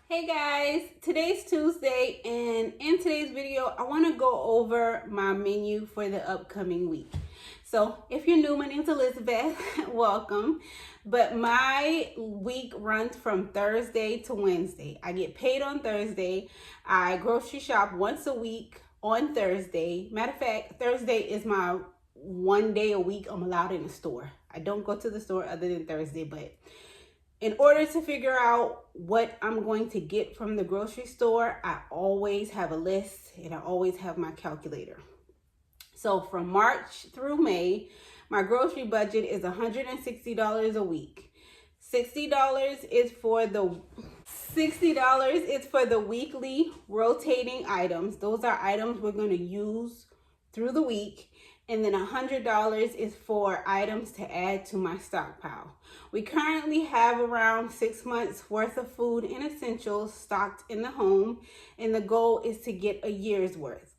Hey guys, today's Tuesday, and in today's video I want to go over my menu for the upcoming week. So if you're new, my name's Elizabeth. Welcome. But my week runs from Thursday to Wednesday. I get paid on Thursday. I grocery shop once a week on Thursday. Matter of fact, Thursday is my one day a week I'm allowed in the store. I don't go to the store other than Thursday, but in order to figure out what I'm going to get from the grocery store, I always have a list and I always have my calculator. So from March through May, my grocery budget is $160 a week. $60 is for the weekly rotating items. Those are items we're going to use through the week. And then $100 is for items to add to my stockpile. We currently have around 6 months worth of food and essentials stocked in the home, and the goal is to get a year's worth.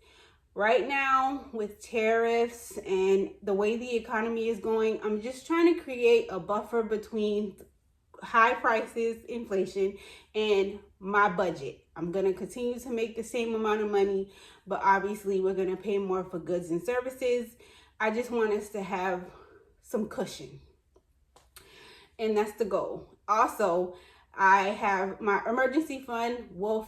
Right now, with tariffs and the way the economy is going, I'm just trying to create a buffer between high prices, inflation, and my budget. I'm going to continue to make the same amount of money, but obviously we're going to pay more for goods and services. I just want us to have some cushion, and that's the goal. Also, I have my emergency fund will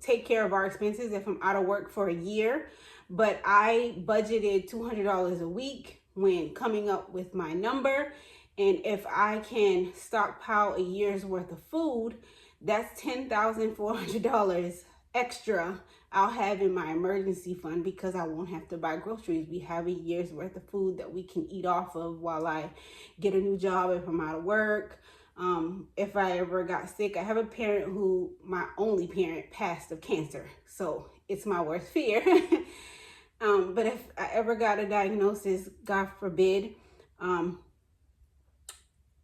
take care of our expenses if I'm out of work for a year, but I budgeted $200 a week when coming up with my number. And if I can stockpile a year's worth of food, that's $10,400 extra I'll have in my emergency fund because I won't have to buy groceries. We have a year's worth of food that we can eat off of while I get a new job if I'm out of work. If I ever got sick, I have a parent who, my only parent, passed of cancer. So it's my worst fear. But if I ever got a diagnosis, God forbid,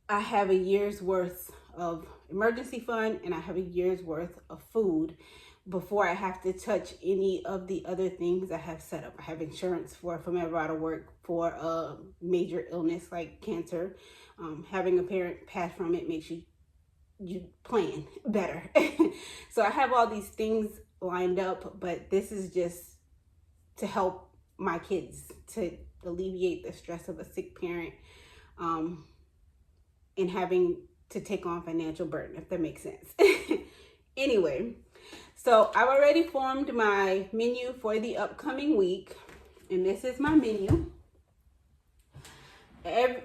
I have a year's worth of emergency fund and I have a year's worth of food before I have to touch any of the other things I have set up. I have insurance for if I'm ever out of work for a major illness like cancer. Having a parent pass from it makes you plan better. So I have all these things lined up, but this is just to help my kids, to alleviate the stress of a sick parent. And having to take on financial burden, if that makes sense. Anyway, so I've already formed my menu for the upcoming week, and this is my menu.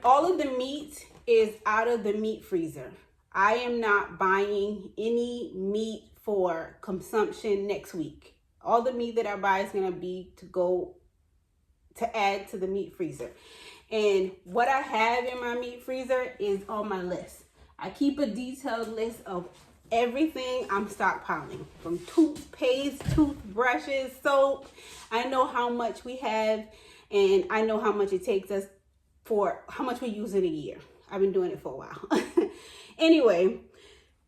All of the meat is out of the meat freezer. I am not buying any meat for consumption next week. All the meat that I buy is going to be to add to the meat freezer. And what I have in my meat freezer is on my list. I keep a detailed list of everything I'm stockpiling, from toothpaste, toothbrushes, soap. I know how much we have, and I know how much it takes us for how much we use in a year. I've been doing it for a while. Anyway,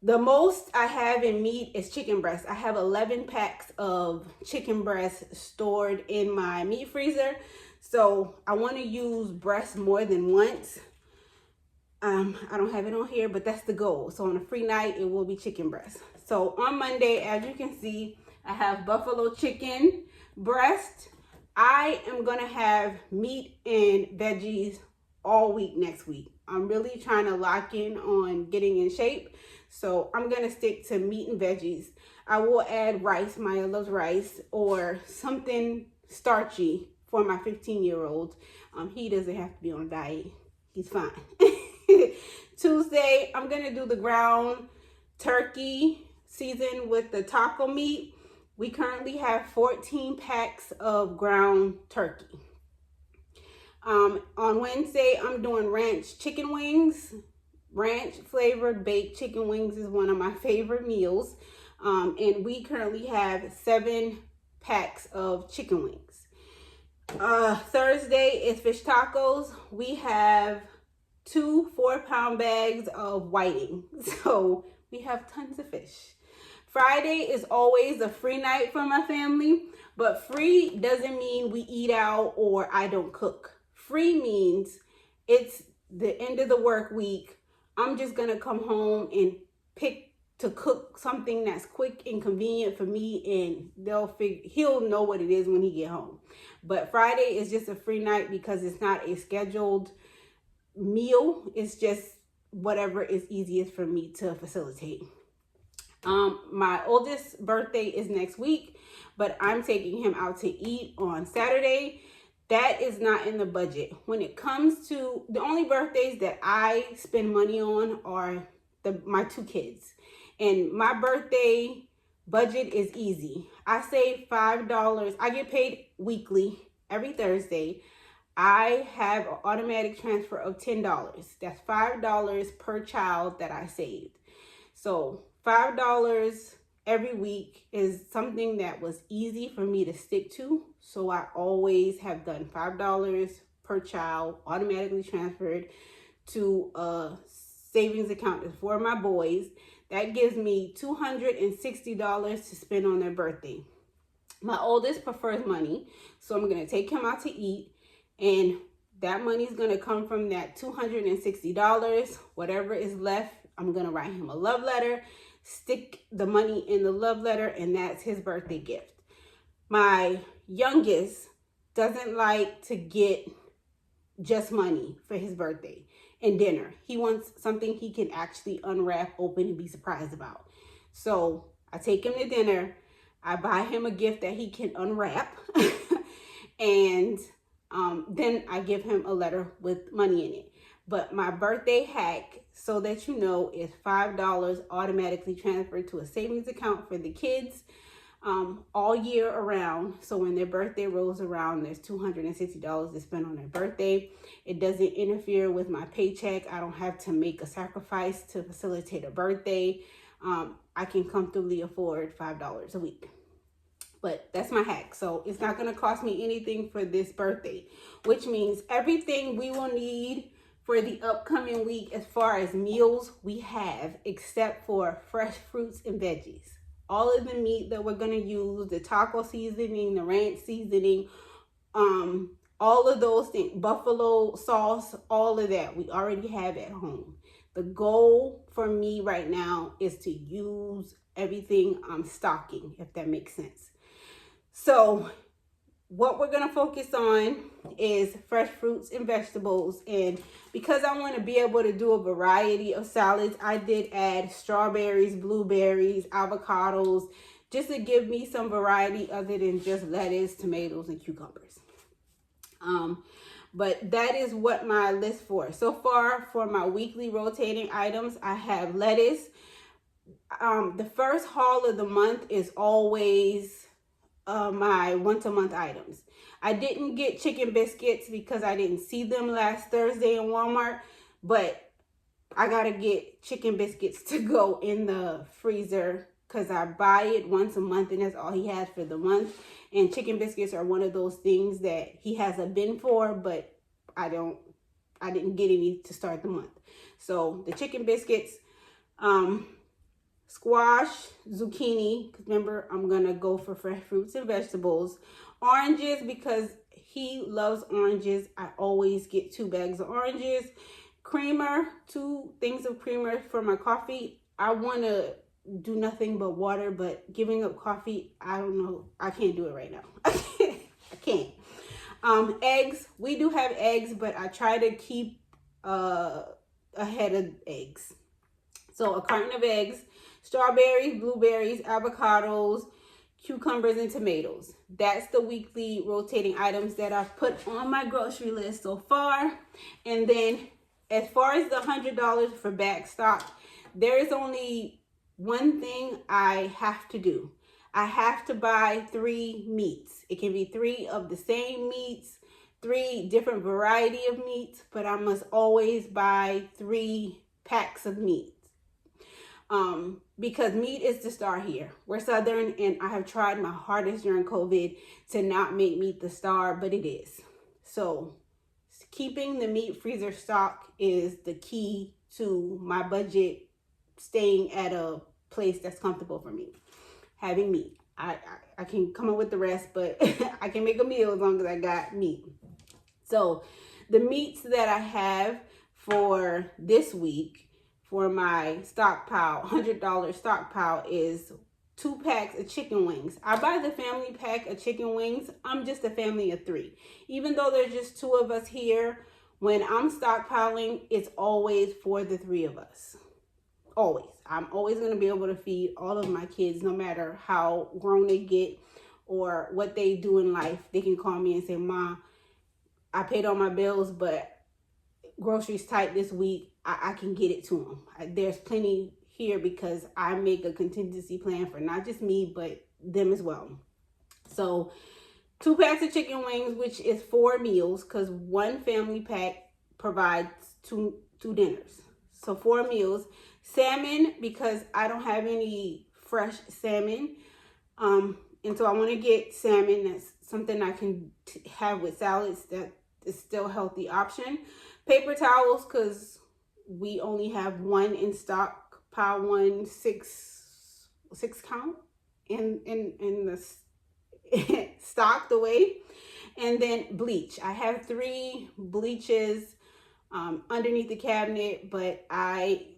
the most I have in meat is chicken breast. I have 11 packs of chicken breast stored in my meat freezer. So I want to use breast more than once. I don't have it on here, but that's the goal. So on a free night, it will be chicken breast. So on Monday, as you can see, I have buffalo chicken breast. I am going to have meat and veggies all week next week. I'm really trying to lock in on getting in shape. So I'm going to stick to meat and veggies. I will add rice. Maya loves rice, or something starchy for my 15-year-old. He doesn't have to be on a diet. He's fine. Tuesday, I'm going to do the ground turkey seasoned with the taco meat. We currently have 14 packs of ground turkey. On Wednesday, I'm doing ranch chicken wings. Ranch flavored baked chicken wings is one of my favorite meals. And we currently have 7 packs of chicken wings. Thursday is fish tacos. We have 2 4-pound bags of whiting. So we have tons of fish. Friday is always a free night for my family, but free doesn't mean we eat out or I don't cook. Free means it's the end of the work week. I'm just going to come home and pick to cook something that's quick and convenient for me, and he'll know what it is when he get home. But Friday is just a free night because it's not a scheduled meal. It's just whatever is easiest for me to facilitate. My oldest birthday is next week, but I'm taking him out to eat on Saturday. That is not in the budget. When it comes to the only birthdays that I spend money on are my two kids. And my birthday budget is easy. I save $5. I get paid weekly every Thursday. I have an automatic transfer of $10. That's $5 per child that I saved. So $5 every week is something that was easy for me to stick to. So I always have done $5 per child automatically transferred to a savings account for my boys. That gives me $260 to spend on their birthday. My oldest prefers money, so I'm going to take him out to eat, and that money is going to come from that $260. Whatever is left, I'm going to write him a love letter, stick the money in the love letter, and that's his birthday gift. My youngest doesn't like to get just money for his birthday and dinner. He wants something he can actually unwrap, open, and be surprised about. So I take him to dinner. I buy him a gift that he can unwrap. And then I give him a letter with money in it. But my birthday hack, so that you know, is $5 automatically transferred to a savings account for the kids all year around. So when their birthday rolls around, there's $260 to spend on their birthday. It doesn't interfere with my paycheck. I don't have to make a sacrifice to facilitate a birthday. I can comfortably afford $5 a week. But that's my hack. So it's not going to cost me anything for this birthday, which means everything we will need for the upcoming week as far as meals we have, except for fresh fruits and veggies. All of the meat that we're going to use, the taco seasoning, the ranch seasoning, all of those things, buffalo sauce, all of that we already have at home. The goal for me right now is to use everything I'm stocking, if that makes sense. So what we're going to focus on is fresh fruits and vegetables. And because I want to be able to do a variety of salads, I did add strawberries, blueberries, avocados, just to give me some variety other than just lettuce, tomatoes, and cucumbers. But that is what my list for. So far, for my weekly rotating items, I have lettuce. The first haul of the month is always my once-a-month items. I didn't get chicken biscuits because I didn't see them last Thursday in Walmart, but I gotta get chicken biscuits to go in the freezer because I buy it once a month and that's all he has for the month. And chicken biscuits are one of those things that he has a bin for, but I didn't get any to start the month. So the chicken biscuits, squash, zucchini, because remember, I'm going to go for fresh fruits and vegetables. Oranges, because he loves oranges. I always get 2 bags of oranges. Creamer, 2 things of creamer for my coffee. I want to do nothing but water, but giving up coffee, I don't know. I can't do it right now. I can't. Eggs, we do have eggs, but I try to keep ahead of eggs. So a carton of eggs, strawberries, blueberries, avocados, cucumbers, and tomatoes. That's the weekly rotating items that I've put on my grocery list so far. And then as far as the $100 for back stock, there is only one thing I have to do. I have to buy 3 meats. It can be 3 of the same meats, 3 different variety of meats, but I must always buy 3 packs of meat. Because meat is the star here. We're Southern, and I have tried my hardest during COVID to not make meat the star, but it is. So keeping the meat freezer stock is the key to my budget staying at a place that's comfortable for me. Having meat. I can come up with the rest, but I can make a meal as long as I got meat. So the meats that I have for this week, for my stockpile, $100 stockpile, is 2 packs of chicken wings. I buy the family pack of chicken wings. I'm just a family of 3. Even though there's just 2 of us here, when I'm stockpiling, it's always for the 3 of us. Always. I'm always going to be able to feed all of my kids, no matter how grown they get or what they do in life. They can call me and say, "Mom, I paid all my bills, but groceries tight this week. I can get it to them." There's plenty here because I make a contingency plan for not just me, but them as well. So 2 packs of chicken wings, which is 4 meals, because 1 family pack provides two dinners. So 4 meals. Salmon, because I don't have any fresh salmon. And so I want to get salmon. That's something I can have with salads. That is still a healthy option. Paper towels, because we only have 1 in stock. Pile 1 6 count in the stocked away. And then bleach. I have 3 bleaches underneath the cabinet, but I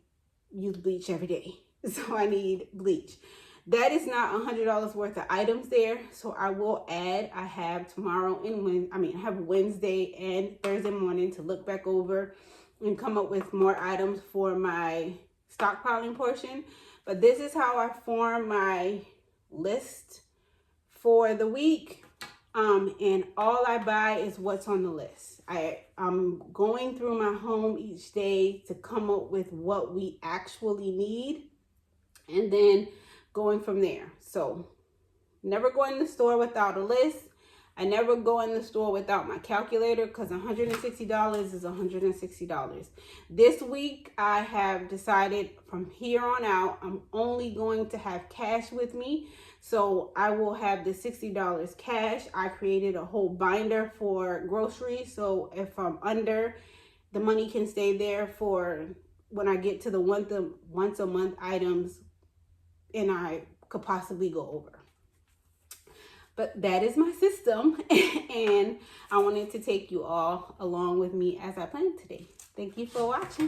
use bleach every day, so I need bleach. That is not $100 worth of items there, so I will add. I have tomorrow and I have Wednesday and Thursday morning to look back over and come up with more items for my stockpiling portion. But this is how I form my list for the week, and all I buy is what's on the list. I'm going through my home each day to come up with what we actually need, and then going from there. So never go in the store without a list. I never go in the store without my calculator, because $160 is $160. This week, I have decided from here on out, I'm only going to have cash with me. So I will have the $60 cash. I created a whole binder for groceries. So if I'm under, the money can stay there for when I get to the once a month items and I could possibly go over. But that is my system, and I wanted to take you all along with me as I planned today. Thank you for watching.